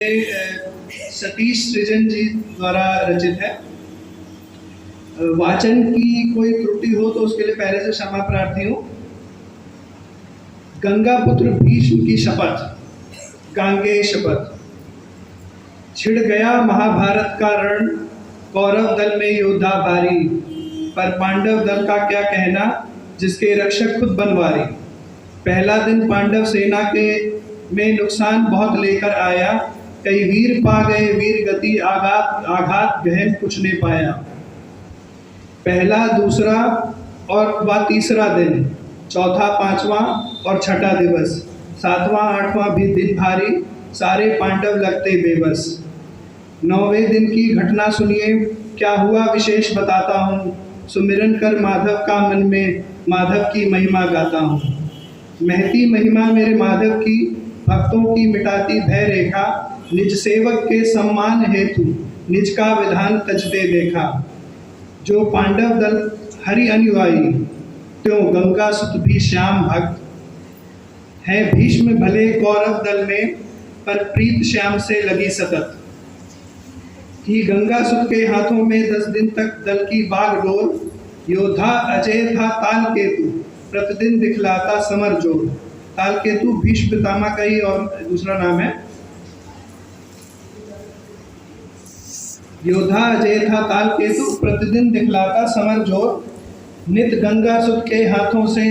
सतीश सृजन जी द्वारा रचित है। वाचन की कोई त्रुटि हो तो उसके लिए पहले से क्षमा प्रार्थी हूँ। गंगा पुत्र भीष्म की शपथ, गांगे शपथ। छिड़ गया महाभारत का रण, कौरव दल में योद्धा भारी, पर पांडव दल का क्या कहना, जिसके रक्षक खुद बनवारी। पहला दिन पांडव सेना के में नुकसान बहुत लेकर आया, कई वीर पा गए वीर गति, आघात गहन कुछ नहीं पाया। पहला, दूसरा और व तीसरा दिन, चौथा, पांचवा और छठा दिवस, सातवां आठवां भी दिन भारी, सारे पांडव लगते बेबस। नौवें दिन की घटना सुनिए, क्या हुआ विशेष बताता हूँ, सुमिरन कर माधव का मन में, माधव की महिमा गाता हूँ। महती महिमा मेरे माधव की, भक्तों की मिटाती भय रेखा, निज सेवक के सम्मान हेतु निज का विधान तजते देखा। जो पांडव दल हरि अनुयायी, त्यों गंगा सुत भी श्याम भक्त है। भीष्म भले कौरव दल में, पर प्रीत श्याम से लगी सतत। कि गंगा सुत के हाथों में 10 दिन तक दल की बागडोर, योद्धा अजय था ताल केतु, प्रतिदिन दिखलाता समर जोर। ताल केतु भीष्म पितामह का ही और दूसरा नाम है। योद्धा अजय था ताल केतु, प्रतिदिन दिखलाता समर जोर। नित गंगा सुत के हाथों से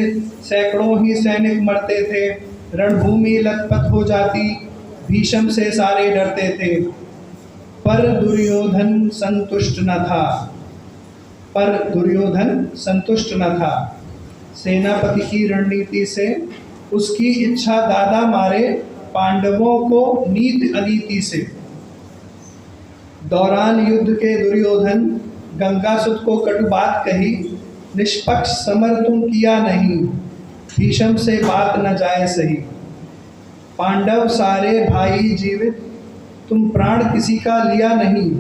सैकड़ों ही सैनिक मरते थे, रणभूमि लथपथ हो जाती, भीष्म से सारे डरते थे। पर दुर्योधन संतुष्ट न था, पर दुर्योधन संतुष्ट न था। सेनापति की रणनीति से उसकी इच्छा दादा मारे, पांडवों को नीति अनीति से। दौरान युद्ध के दुर्योधन गंगासुत को कटु बात कही, निष्पक्ष समर तुम किया नहीं, भीष्म से बात न जाए सही। पांडव सारे भाई जीवित, तुम प्राण किसी का लिया नहीं।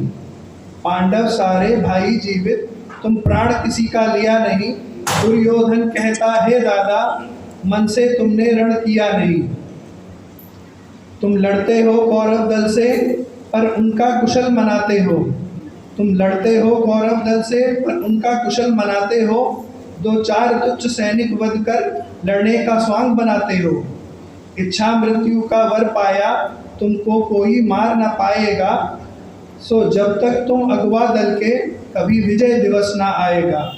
पांडव सारे भाई जीवित, तुम प्राण किसी का लिया नहीं। दुर्योधन कहता है दादा, मन से तुमने रण किया नहीं। तुम लड़ते हो कौरव दल से, पर उनका कुशल मनाते हो। तुम लड़ते हो कौरव दल से, पर उनका कुशल मनाते हो। 2-4 तुच्छ सैनिक वध कर लड़ने का स्वांग बनाते हो। इच्छा मृत्यु का वर पाया, तुमको कोई मार न पाएगा। सो जब तक तुम अगवा दल के, कभी विजय दिवस ना आएगा।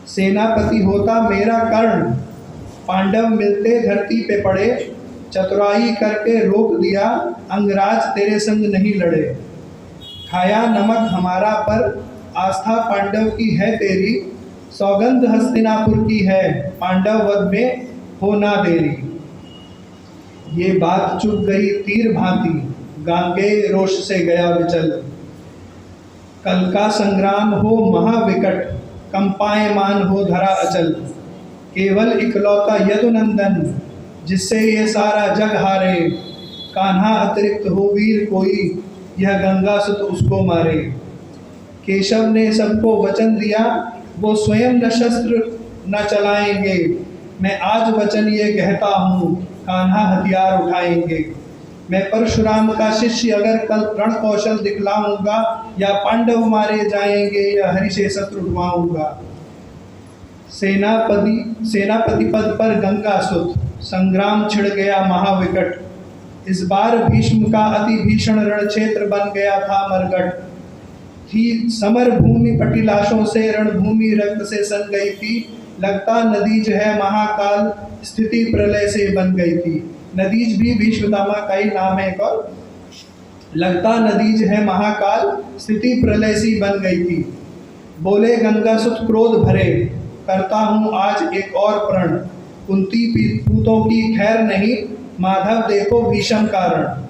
सेनापति होता मेरा कर्ण, पांडव मिलते धरती पे पड़े। चतुराई करके रोक दिया, अंगराज तेरे संग नहीं लड़े। खाया नमक हमारा पर, आस्था पांडव की है तेरी। सौगंध हस्तिनापुर की है, पांडव वध में हो ना देरी। ये बात चुप गई तीर भांति, गांगे रोष से गया विचल। कल का संग्राम हो महाविकट, कंपायमान हो धरा अचल। केवल इकलौता यदुनंदन, जिससे ये सारा जग हारे। कान्हा अतिरिक्त हो वीर कोई, यह गंगा सुत उसको मारे। केशव ने सबको वचन दिया, वो स्वयं न शस्त्र न चलाएंगे। मैं आज वचन ये कहता हूँ, कान्हा हथियार उठाएंगे। मैं परशुराम का शिष्य अगर कल रण कौशल दिखलाऊंगा, या पांडव मारे जाएंगे या हरि से शत्रु उठवाऊंगा। सेनापति पद पर गंगा सुत, संग्राम छिड़ गया महाविकट। इस बार भीष्म का अति भीषण रण क्षेत्र बन गया था मरगट। थी समर भूमि पटी लाशों से, रणभूमि रक्त से सन गई थी। लगता नदीज है महाकाल, स्थिति प्रलय से बन गई थी। नदीज भी भीष्मपितामह का ही नाम है। और लगता नदीज है महाकाल, स्थिति प्रलय सी बन गई थी। बोले गंगासुत क्रोध भरे, करता हूँ आज एक और प्रण। कुंती पूतों की खैर नहीं, माधव देखो भीषम कारण।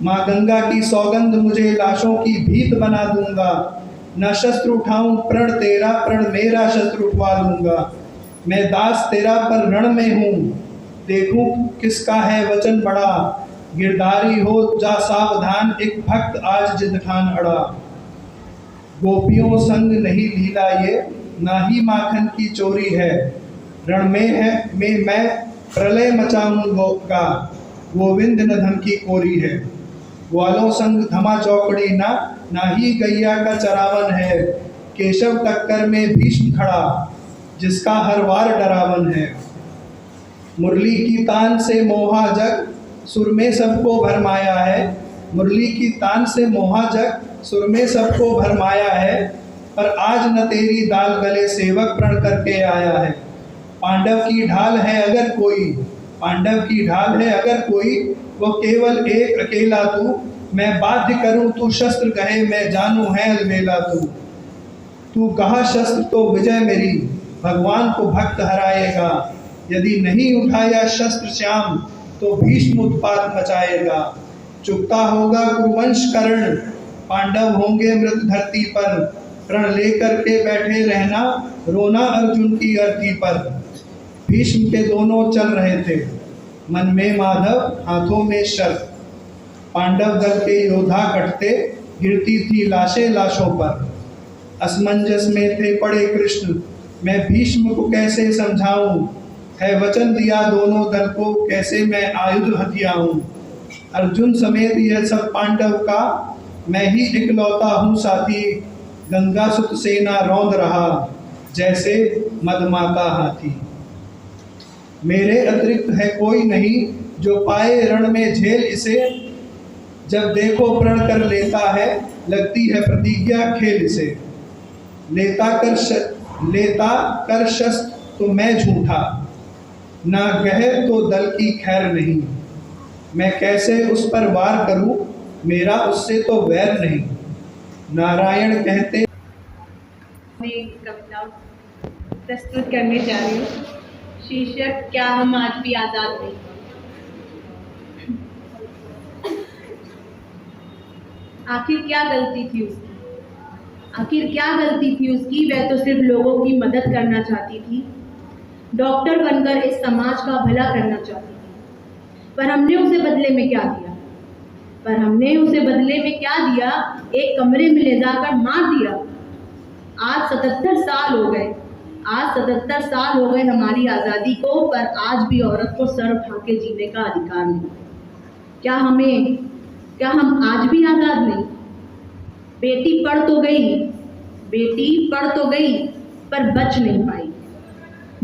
माँ गंगा की सौगंध, मुझे लाशों की भीत बना दूंगा। न शस्त्र उठाऊं प्रण तेरा, प्रण मेरा शस्त्र उठवा लूंगा। मैं दास तेरा पर रण में हूँ, देखूं किसका है वचन बड़ा। गिरधारी हो जा सावधान, एक भक्त आज जिद ठान अड़ा। गोपियों संग नहीं लीला ये, ना ही माखन की चोरी है। रण में है मैं प्रलय मचाऊंगा, गोविंद न धन की कोरी है। ग्वालों संग धमा चौकड़ी ना, ना ही गैया का चरावन है। केशव टक्कर में भीष्म खड़ा, जिसका हर वार डरावन है। मुरली की तान से मोहा जग, सुर में सबको भरमाया है। मुरली की तान से मोहा जग, सुर में सबको भरमाया है। पर आज न तेरी दाल गले सेवक प्रण करके आया है। पांडव की ढाल है अगर कोई, पांडव की ढाल है अगर कोई, वो केवल एक अकेला तू। मैं बाध्य करूं तू शस्त्र कहे, मैं जानू है अलबेला तू। तू कहा शस्त्र तो विजय मेरी, भगवान को भक्त हराएगा। यदि नहीं उठाया शस्त्र श्याम, तो भीष्म उत्पात मचाएगा। चुकता होगा कुरुवंश कर्ण, पांडव होंगे मृत धरती पर। प्रण लेकर के बैठे रहना, रोना अर्जुन की अर्थी पर। भीष्म के दोनों चल रहे थे, मन में माधव हाथों में शर्त। पांडव दल के योद्धा कटते, गिरती थी लाशें लाशों पर। असमंजस में थे पड़े कृष्ण, मैं भीष्म को कैसे समझाऊं। है वचन दिया दोनों दल को, कैसे मैं आयुध हथियाऊं। अर्जुन समेत यह सब पांडव का, मैं ही इकलौता हूँ साथी। गंगा सुत सेना रौंद रहा, जैसे मदमाता हाथी। मेरे अतिरिक्त है कोई नहीं, जो पाए रण में झेल इसे। जब देखो प्रण कर लेता है, लगती है प्रतिज्ञा खेल इसे। लेता कर शस्त्र तो मैं झूठा, ना गहर तो दल की खैर नहीं। मैं कैसे उस पर वार करूं, मेरा उससे तो वैर नहीं। नारायण कहते। मैं कविता प्रस्तुत करने जा रही हूँ। शीर्षक, क्या हम आज भी आजाद नहीं। आखिर क्या गलती थी उसकी, आखिर क्या गलती थी उसकी। वह तो सिर्फ लोगों की मदद करना चाहती थी, डॉक्टर बनकर इस समाज का भला करना चाहती थी। पर हमने उसे बदले में क्या दिया, पर हमने उसे बदले में क्या दिया। एक कमरे में ले जाकर मार दिया। आज 77 साल हो गए, आज 77 साल हो गए हमारी आज़ादी को, पर आज भी औरत को सर उठा के जीने का अधिकार नहीं। क्या हम आज भी आज़ाद नहीं। बेटी पढ़ तो गई, बेटी पढ़ तो गई, पर बच नहीं पाई।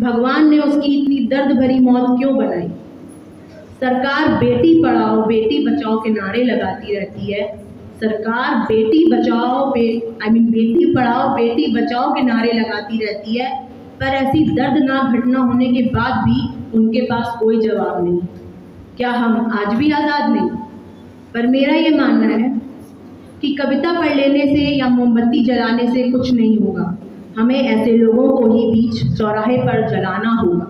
भगवान ने उसकी इतनी दर्द भरी मौत क्यों बनाई। सरकार बेटी पढ़ाओ बेटी बचाओ के नारे लगाती रहती है। सरकार बेटी पढ़ाओ बेटी बचाओ के नारे लगाती रहती है, पर ऐसी दर्दनाक घटना होने के बाद भी उनके पास कोई जवाब नहीं। क्या हम आज भी आज़ाद नहीं। पर मेरा ये मानना है कि कविता पढ़ लेने से या मोमबत्ती जलाने से कुछ नहीं होगा। हमें ऐसे लोगों को ही बीच चौराहे पर जलाना होगा,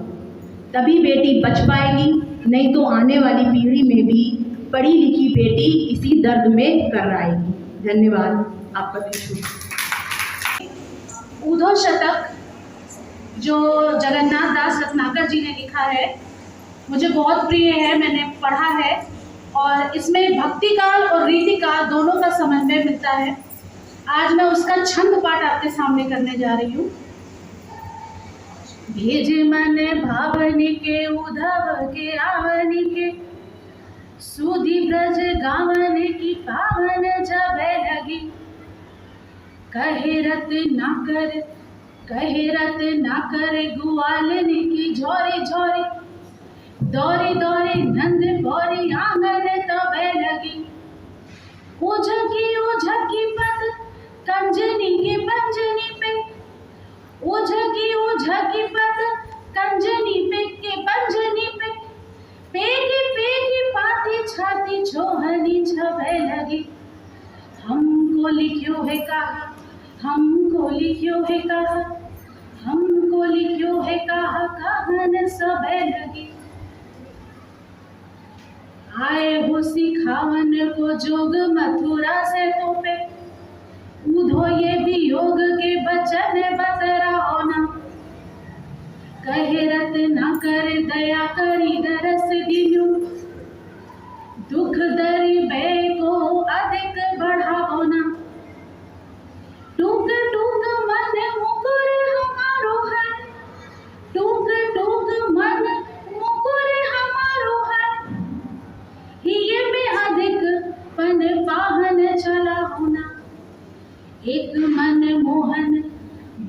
तभी बेटी बच पाएगी। नहीं तो आने वाली पीढ़ी में भी पढ़ी लिखी बेटी इसी दर्द में कर आएगी। धन्यवाद, आपका दिन शुभ। ऊधो शतक जो जगन्नाथ दास रत्नाकर जी ने लिखा है, मुझे बहुत प्रिय है, मैंने पढ़ा है। और इसमें भक्ति काल और रीति काल दोनों का समन्वय मिलता है। आज मैं उसका छंद पाठ आपके सामने करने जा रही हूँ। भेजे मन भावनी के उधव के आवनी के, सूदी ब्रज गावन की पावन जब लगी। कहे रत ना कर गुआलनी की झोरी झोरी, दौरी दौरी नंद बोरी आंगन तब लगी। उझकी पद कंजनी के पंजनी पे, उझकी पद कंजनी पे के पंजनी पे, पेगी पाती छाती छोहनी छबे लगी। हमको लिखियो है कहा, हमको लिखियो है कहा, हमको लिखियो है कहा, कहन सबे लगी। आए हो सिखावन को जोग मथुरा से तोपे, ऊधो ये भी योग के बचन बतरा होना। कहे रत ना कर दया करी दरस दिलू, दुख दरी बे को अधिक बढ़ाओ ना। टूक टूक मन मुकुर हमारो है, टूक टूक मन मुकुर हमारो है। ये में अधिक पन चला होना। एक मन मोहन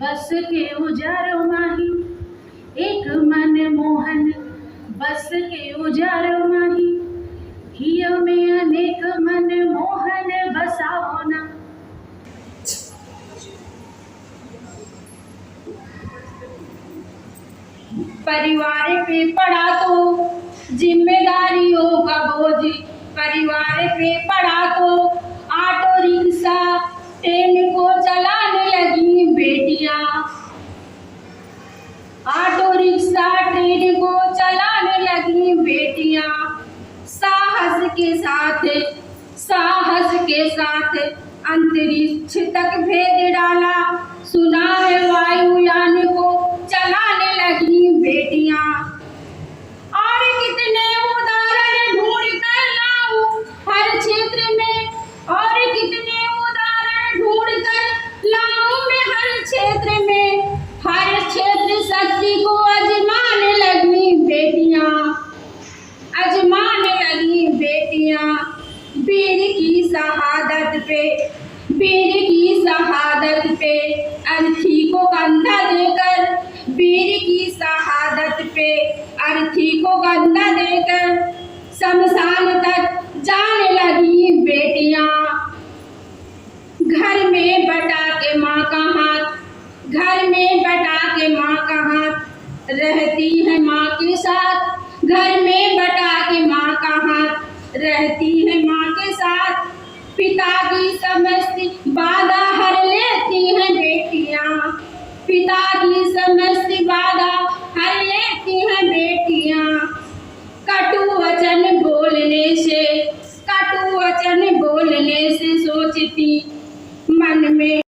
बस के उजारो माही, एक मन मोहन बस के उजारो माही, हियो में अनेक मन मोहन बसा होना। परिवार पे पड़ा तो जिम्मेदारियों का बोझ, परिवार पे पड़ा तो ऑटो रिक्शा ट्रेन को चलाने लगी बेटियां, ऑटो रिक्शा ट्रेन को चलाने लगी बेटियां। साहस के साथ अंतरिक्ष तक भेज डाला, सुना है वायुयान को चलाने लगी बेटियां। और कितने उदाहरण ढूंढ कर लाऊं हर क्षेत्र में, और कितने उदाहरण ढूंढ कर लाऊं मैं हर क्षेत्र में। हर क्षेत्र शक्ति को आजमाने लगी बेटियां, आजमाने लगी बेटियां। वीर की शहादत पे अर्थी को कंधा देकर, वीर की शहादत पे अर्थी को कंधा देकर शमशान तक जाने लगी बेटियां। घर में बटा के माँ का हाथ, घर में बटा के माँ का हाथ रहती है माँ के साथ, घर में बटा के माँ का हाथ रहती है माँ के साथ। पिता की समस्त बाधा हर लेती हैं बेटियां, पिता की समस्त बाधा हर लेती हैं बेटियां। कटु वचन बोलने से सोचती मन में